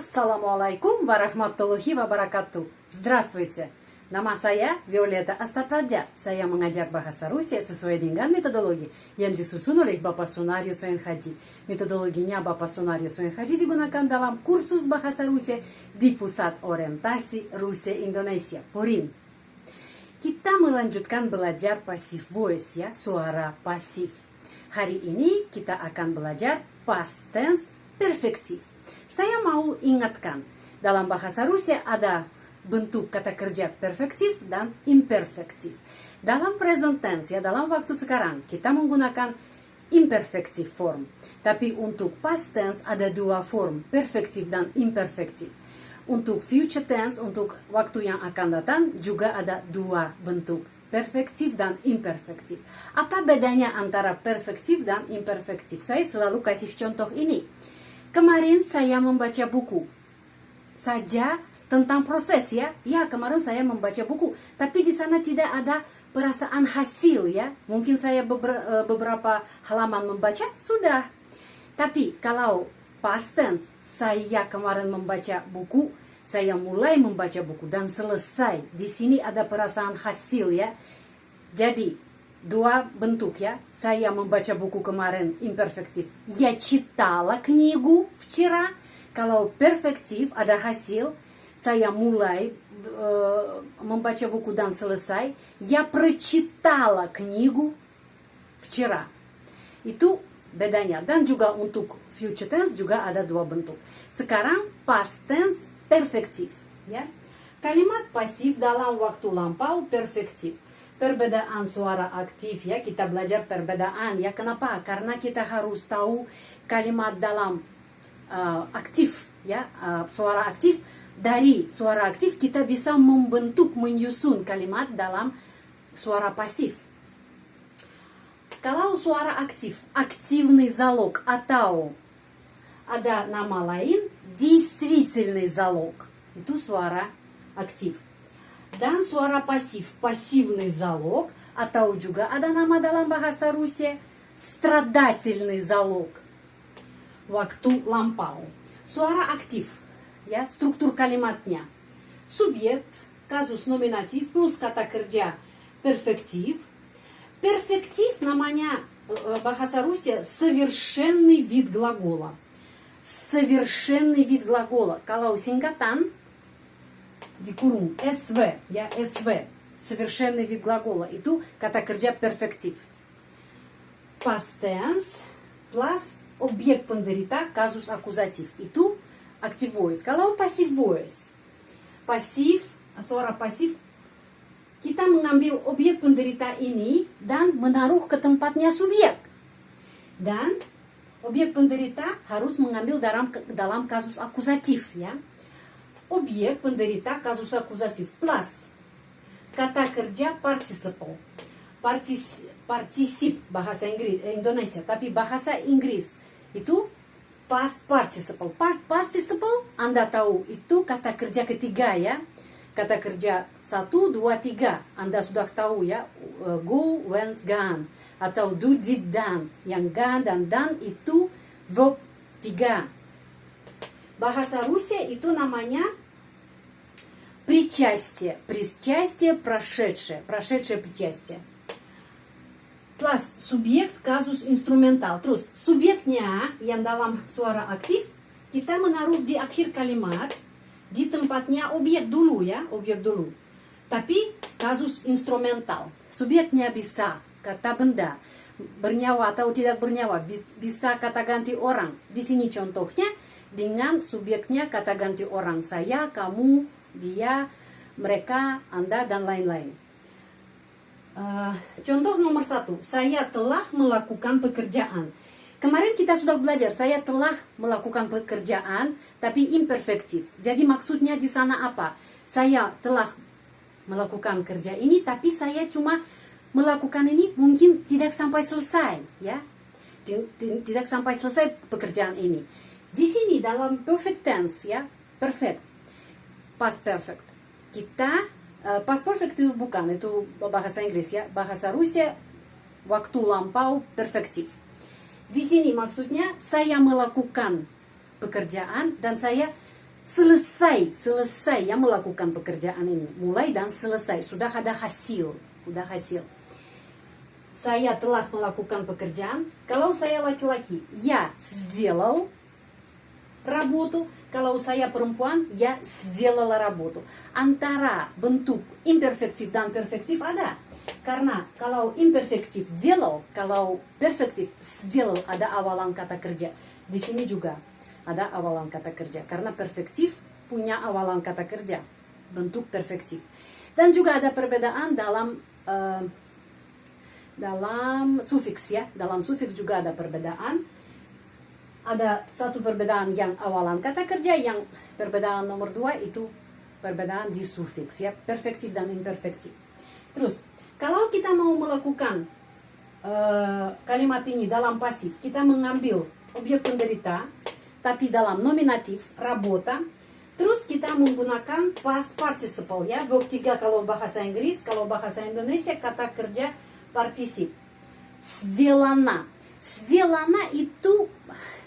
Assalamualaikum warahmatullahi wabarakatuh. Здравствуйте. Nama saya Violeta Astapradja. Saya mengajar bahasa Rusia sesuai dengan metodologi yang disusun oleh Bapak Sunaryo Soenhaji. Metodologinya Bapak Sunaryo Soenhaji digunakan dalam kursus bahasa Rusia di Pusat Orientasi Rusia Indonesia, PORIN. Kita melanjutkan belajar passive voice, ya, suara pasif. Hari ini kita akan belajar past tense perfektif. Saya mau ingatkan, dalam bahasa Rusia ada bentuk kata kerja perfektif dan imperfektif. Dalam present tense, ya, dalam waktu sekarang, kita menggunakan imperfective form. Tapi untuk past tense ada dua form, perfektif dan imperfektif. Untuk future tense, untuk waktu yang akan datang, juga ada dua bentuk, perfektif dan imperfektif. Apa bedanya antara perfektif dan imperfektif? Saya selalu kasih contoh ini. Kemarin saya membaca buku saja tentang proses, ya. Ya, kemarin saya membaca buku, tapi di sana tidak ada perasaan hasil, ya. Mungkin saya beberapa halaman membaca, sudah. Tapi kalau past tense, saya kemarin membaca buku, saya mulai membaca buku dan selesai. Di sini ada perasaan hasil, ya. Jadi dua bentuk, ya. Saya membaca buku kemarin imperfektif. Я читала книгу вчера. Kalau perfektif ada hasil. Saya mulai membaca buku dan selesai. Я прочитала книгу вчера. Itu bedanya. Dan juga untuk future tense juga ada dua bentuk. Sekarang past tense perfektif, ya. Kalimat pasif dalam waktu lampau perfektif. Perbedaan suara aktif, ya, kita belajar perbedaan, ya. Kenapa? Karena kita harus tahu kalimat dalam aktif, ya, suara aktif. Dari suara aktif kita bisa membentuk, menyusun kalimat dalam suara pasif. Kalau suara aktif, активный залог atau ada nama lain, действительный залог, itu suara aktif. Dan suara pasif, пассивный залог, atau juga ada nama dalam bahasa Rusia, страдательный залог, waktu lampau. Suara aktif, ya, struktur kalimatnya. Subjek, kasus nominatif, plus kata kerja perfektif. Perfektif namanya bahasa Rusia совершенный вид глагола. Совершенный вид глагола. Kalau singkatan, dikurung SV, ya, SV, совершенный вид глагола, itu kata kerja perfektif. Past tense plus objek penderita kasus akuzatif, itu active voice. Kalau passive voice, pasif, suara pasif, kita mengambil objek penderita ini dan menaruh ke tempatnya subjek. Dan objek penderita harus mengambil dalam kasus akuzatif, ya. Objek penderita kasus akuzatif plus kata kerja participle. Particip bahasa Indonesia, tapi bahasa Inggris itu past participle. Participle Anda tahu itu kata kerja ketiga, ya. Kata kerja 1, 2, 3 Anda sudah tahu, ya. Go, went, gone, atau do, did, done. Yang gone dan done itu verb 3. Bahasa Rusia itu namanya причастие. Причастие прошедшее. Прошедшее причастие. Plus subjek kasus instrumental. Terus subjeknya yang dalam suara aktif kita menaruh di akhir kalimat, di tempatnya objek dulu, ya, objek dulu. Tapi kasus instrumental. Subjeknya bisa kata benda, bernyawa atau tidak bernyawa, bisa kata ganti orang. Di sini contohnya dengan subjeknya kata ganti orang, saya, kamu, dia, mereka, Anda, dan lain-lain. Contoh nomor 1, saya telah melakukan pekerjaan. Kemarin kita sudah belajar, saya telah melakukan pekerjaan, tapi imperfektif. Jadi maksudnya di sana apa? Saya telah melakukan kerja ini, tapi saya cuma melakukan ini mungkin tidak sampai selesai, ya. Tidak sampai selesai pekerjaan ini. Di sini dalam perfect tense, ya, perfect, past perfect. Kita past perfect itu bukan, itu bahasa Inggris, ya. Bahasa Rusia waktu lampau perfektif. Di sini maksudnya saya melakukan pekerjaan dan saya selesai yang melakukan pekerjaan ini, mulai dan selesai, sudah ada hasil. Saya telah melakukan pekerjaan. Kalau saya laki-laki, я сделал работу. Kalau saya perempuan, я сделала работу. Antara bentuk imperfektif dan perfektif ada. Karena kalau imperfektif делал, kalau perfektif сделал, ada awalan kata kerja. Di sini juga ada awalan kata kerja. Karena perfektif punya awalan kata kerja, bentuk perfektif. Dan juga ada perbedaan dalam sufiks ya. Dalam sufiks juga ada perbedaan. Ada satu perbedaan yang awalan kata kerja, yang perbedaan nomor 2 itu perbedaan di sufiks ya, perfektif dan imperfektif. Terus, kalau kita mau melakukan kalimat ini dalam pasif, kita mengambil objek penderita, tapi dalam nominatif, работа. Terus kita menggunakan past participle ya, verb 3 kalau bahasa Inggris, kalau bahasa Indonesia kata kerja partisip. Сделано. Сделано itu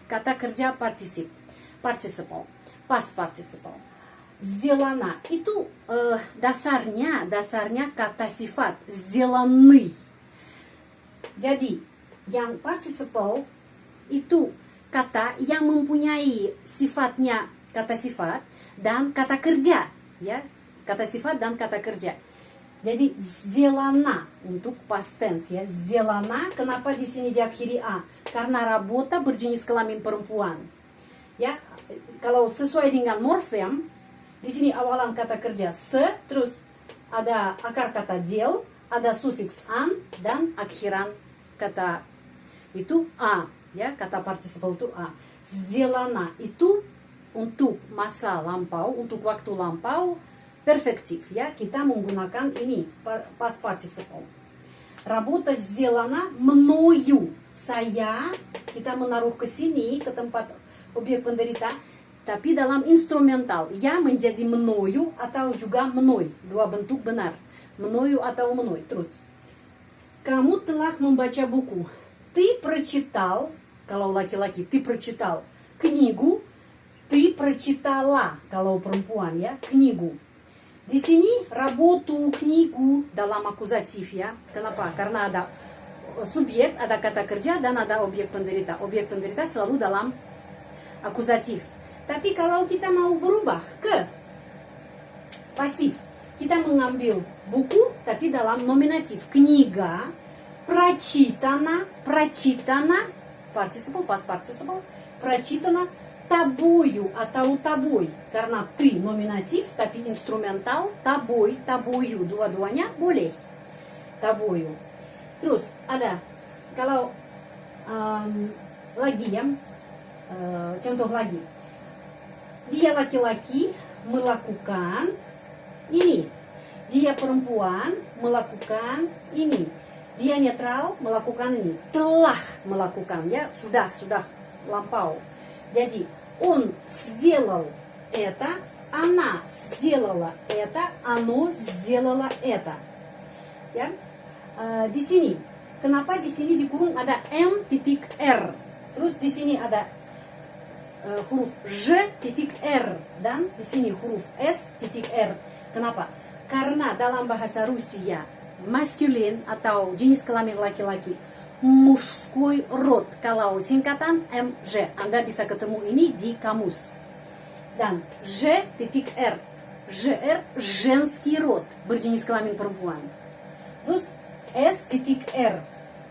kata kerja participle, past participle. Сделано itu dasarnya kata sifat сделанный. Jadi yang participle itu kata yang mempunyai sifatnya kata sifat dan kata kerja ya, kata sifat dan kata kerja. Jadi сделано untuk past tense ya. Сделано, kenapa di sini diakhiri a? Karena работа berjenis kelamin perempuan. Ya, kalau sesuai dengan morfem, di sini awalan kata kerja se, terus ada akar kata dел, ada sufiks an dan akhiran kata itu a, ya, kata participle itu a. Сделано itu untuk masa lampau, untuk waktu lampau perfektif ya, kita menggunakan ini past participle. Работа сделана мною. Saya, kita menaruh ke sini, ke tempat objek penderita, tapi dalam instrumental ya menjadi мною atau juga мной, dua bentuk benar, мною atau мной. Terus, kamu telah membaca buku. Ты прочитал, kalau laki-laki, ты прочитал книгу, ты прочитала, kalau perempuan ya, книгу. Di sini работу, книгу dalam akuzatif ya. Kenapa? Karena ada subjek, ada kata kerja dan ada objek penderita. Objek penderita selalu dalam akuzatif. Tapi kalau kita mau berubah ke pasif, kita mengambil buku tapi dalam nominatif. Книга, прочитана, participle, past participle, прочитана тобою atau тобой, karena ты nominatif tapi instrumental, тобой, тобою, dua-duanya boleh, тобою. Terus ada kalau lagi ya, contoh lagi, dia laki-laki melakukan ini, dia perempuan melakukan ini, dia netral melakukan ini, telah melakukan ya, sudah lampau. Jadi, он сделал это, она сделала это, оно сделало это. Ya, di sini, kenapa di sini dikurung ada m titik r, terus di sini ada huruf j titik r dan di sini huruf s titik r. Kenapa? Karena dalam bahasa Rusia maskulin atau jenis kelamin laki-laki, мужской род. Kalau singkatan MJ, Anda bisa ketemu ini di kamus. Dan Ж titik R, ЖР женский род, berjenis kelamin perempuan. Terus S titik R,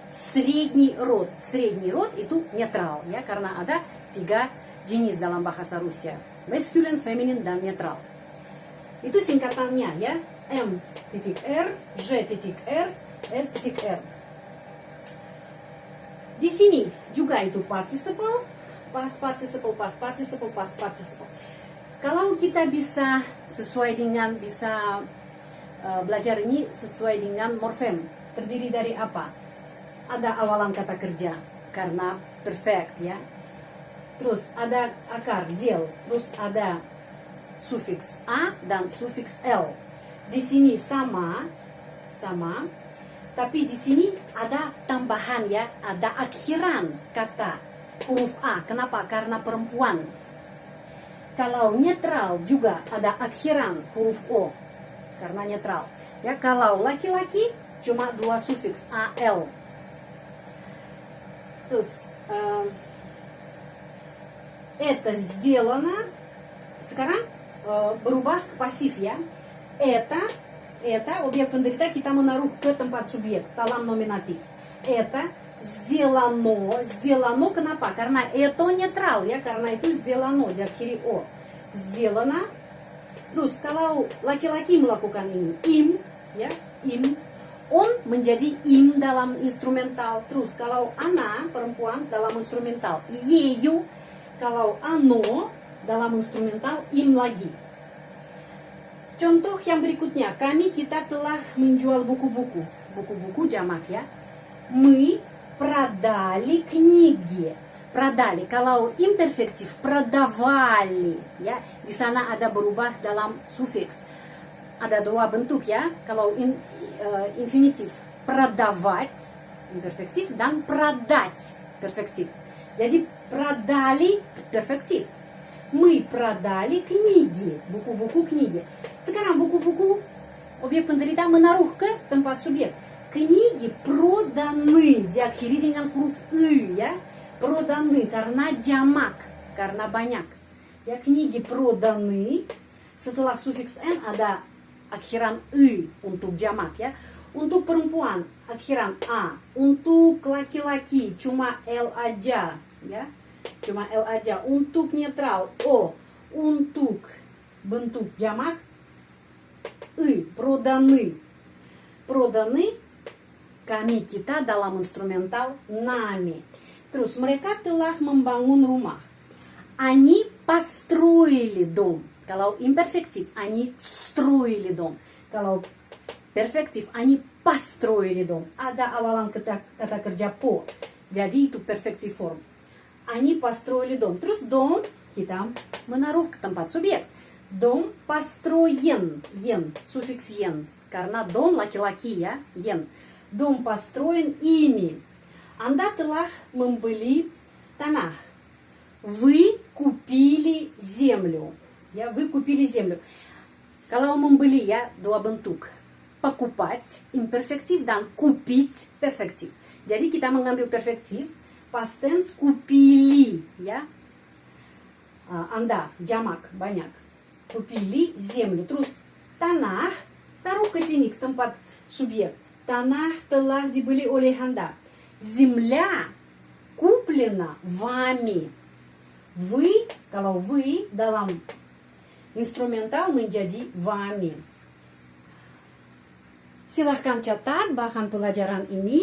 средний род. Средний род itu netral ya, karena ada 3 jenis dalam bahasa Rusia, masculine, feminine dan netral. Itu singkatannya ya, M titik R, J titik R, S titik R. Di sini juga itu participle, past participle, past participle, past participle. Kalau kita bisa sesuai dengan belajar ini sesuai dengan morfem, terdiri dari apa? Ada awalan kata kerja karena perfect ya. Terus ada akar dел, terus ada sufiks a dan sufiks l. Di sini sama. Tapi di sini ada tambahan ya, ada akhiran kata huruf A. Kenapa? Karena perempuan. Kalau netral juga ada akhiran huruf O karena netral. Ya, kalau laki-laki cuma 2 sufiks al. Terus это сделано. Sekarang berubah ke pasif ya. Это объект penderita kita menaruh ke tempat subjek dalam nominatif. Это сделано. Сделано kenapa? Karena это netral ya, karena itu сделано diakhiri o. Сделано. Terus kalau laki-laki melakukan ini, im ya, im. On menjadi im dalam instrumental. Terus kalau ana perempuan dalam instrumental, ею. Kalau ano dalam instrumental, im lagi. Contoh yang berikutnya, kita telah menjual buku-buku. Buku-buku jamak ya. Мы продали книги. Продали. Kalau imperfektif, продавали. Ya, di sana ada berubah dalam sufiks. Ada 2 bentuk ya. Kalau infinitif, продавать, imperfektif, dan продать, perfektif. Jadi продали, perfektif. Мы продали книги. Buku-buku kniги. Sekarang buku-buku objek penderita menaruh ke tempat subjek. Книги проданы. Diakhiri dengan huruf ы ya. Проданы karena jamak, karena banyak. Ya, книги проданы. Setelah sufiks n ada akhiran ы untuk jamak ya. Untuk perempuan akhiran a. Untuk laki-laki cuma l aja ya. Cuma L aja. Untuk netral O. Untuk bentuk jamak I. Проданы. Проданы kami, kita dalam instrumental nami. Terus mereka telah membangun rumah. Они построили дом. Kalau imperfektif, они строили дом. Kalau perfektif, они построили дом. Ada awalan kata kerja po. Jadi itu perfektif form. Они построили дом. Terus дом kita menaruh ke tempat subjek. Дом построен. Ен. Суффикс ен. Karena дом laki-laki ya. Ен. Дом построен ими. Anda telah membeli tanah. Вы купили землю. Ya, вы купили землю. Kalau membeli ya, 2 bentuk. Покупать, imperfektif, dan купить, perfektif. Jadi kita mengambil perfektif. Past tense купили, ya. Anda, jamak, banyak. Купили землю. Terus tanah, taruh ke sini, ke tempat subjek. Tanah telah dibeli oleh Anda. Земля куплена вами. Вы, kalau вы dalam instrumental menjadi вами. Silahkan catat bahan pelajaran ini.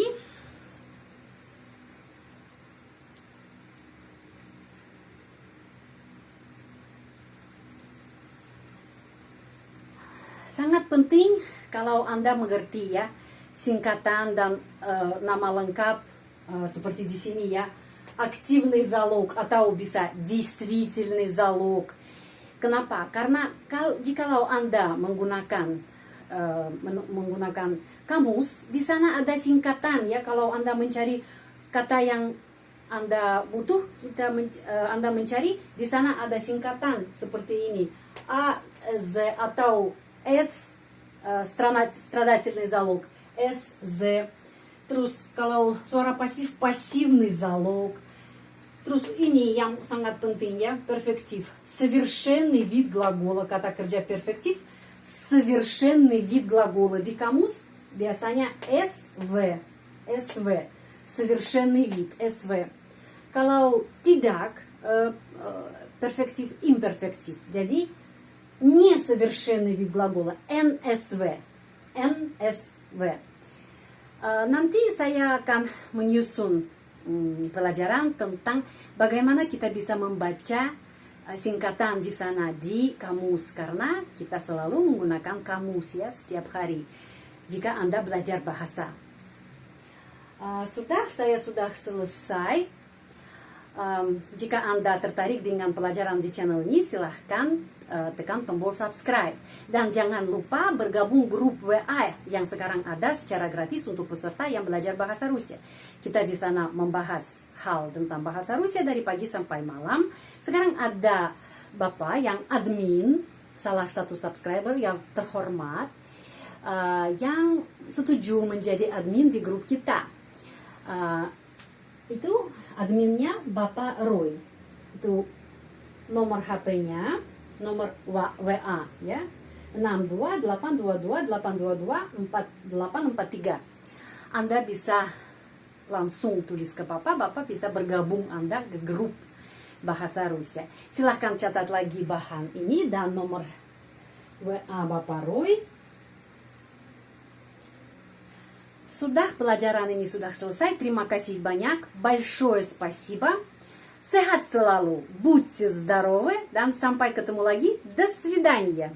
Sangat penting kalau Anda mengerti ya singkatan dan nama lengkap seperti di sini ya. Активный залог atau bisa действительный залог. Kenapa? Karena jikalau Anda menggunakan kamus, di sana ada singkatan ya. Kalau Anda mencari kata yang Anda butuh, Anda mencari, di sana ada singkatan seperti ini. A, Z atau S, страдательный залог, S, Z. Terus kalau suara pasif, пассивный залог. Terus ini yang sangat penting ya, perfektif. Совершенный вид глагола, kata kerja perfektif. Совершенный вид глагола. Di kamus biasanya SV. SV. Совершенный вид, SV. Kalau tidak, perfektif, imperfektif. Jadi, несовершенный вид глагола, NSV. NSV. Nanti saya akan menyusun pelajaran tentang bagaimana kita bisa membaca singkatan di sana di kamus, karena kita selalu menggunakan kamus ya setiap hari jika Anda belajar bahasa. Saya sudah selesai. Jika Anda tertarik dengan pelajaran di channel ini, silahkan tekan tombol subscribe. Dan jangan lupa bergabung grup WA yang sekarang ada secara gratis untuk peserta yang belajar bahasa Rusia. Kita di sana membahas hal tentang bahasa Rusia dari pagi sampai malam. Sekarang ada Bapak yang admin, salah satu subscriber yang terhormat, yang setuju menjadi admin di grup kita. Itu adminnya Bapak Roy. Itu nomor HP-nya, nomor WA ya. 6282288224843. Anda bisa langsung tulis ke Bapak bisa bergabung Anda ke grup Bahasa Rusia. Silahkan catat lagi bahan ini dan nomor WA Bapak Roy. Sudah pelajaran ini sudah selesai. Terima kasih banyak. Большое спасибо. Sehat selalu. Будьте здоровы. Dan sampai ketemu lagi. До свидания.